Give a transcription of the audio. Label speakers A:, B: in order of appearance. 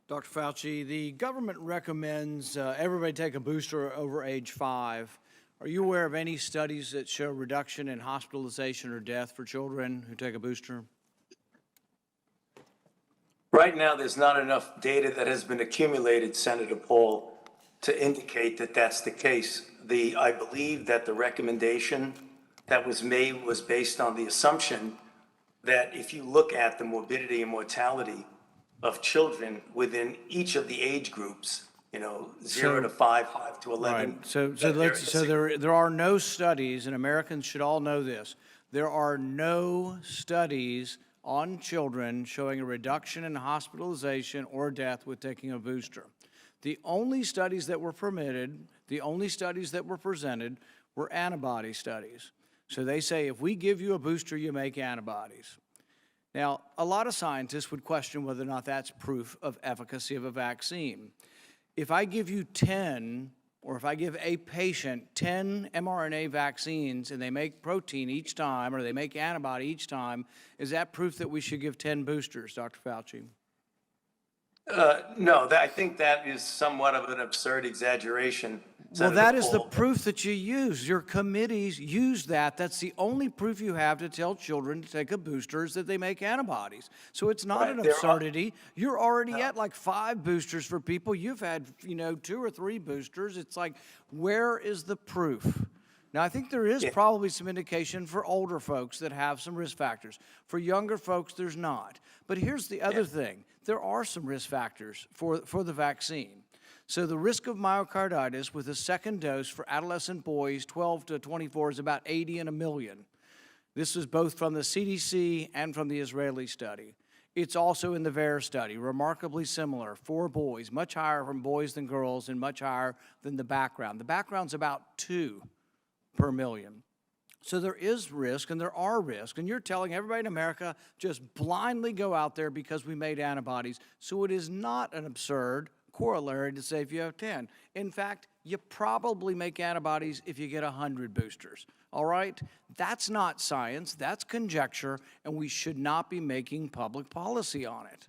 A: Dr. Fauci, the government recommends everybody take a booster over age 5. Are you aware of any studies that show reduction in hospitalization or death for children who take a booster?
B: Right now, there's not enough data that has been accumulated, Senator Paul, to indicate that that's the case. I believe that the recommendation that was made was based on the assumption that if you look at the morbidity and mortality of children within each of the age groups, 0 to 5, 5 to 11.
A: Right. There are no studies, and Americans should all know this. There are no studies on children showing a reduction in hospitalization or death with taking a booster. The only studies that were permitted, the only studies that were presented were antibody studies. So they say if we give you a booster, you make antibodies. Now, a lot of scientists would question whether or not that's proof of efficacy of a vaccine. If I give you 10, or if I give a patient 10 mRNA vaccines and they make protein each time, or they make antibody each time, is that proof that we should give 10 boosters, Dr. Fauci?
B: No, I think that is somewhat of an absurd exaggeration.
A: Well,
B: Senator
A: that is the
B: Paul.
A: proof that you use. Your committees use that. That's the only proof you have to tell children to take a booster is that they make antibodies. So it's not an absurdity. You're already at like 5 boosters for people. You've had, 2 or 3 boosters. It's like, where is the proof? Now, I think there is probably some indication for older folks that have some risk factors. For younger folks, there's not. But here's the other thing. There are some risk factors for the vaccine. So the risk of myocarditis with a second dose for adolescent boys 12 to 24 is about 80 in a million. This is both from the CDC and from the Israeli study. It's also in the VAERS study, remarkably similar for boys, much higher from boys than girls and much higher than the background. The background's about 2 per million. So there is risk and there are risks, and you're telling everybody in America just blindly go out there because we made antibodies. So it is not an absurd corollary to say if you have 10. In fact, you probably make antibodies if you get 100 boosters, all right? That's not science, that's conjecture, and we should not be making public policy on it.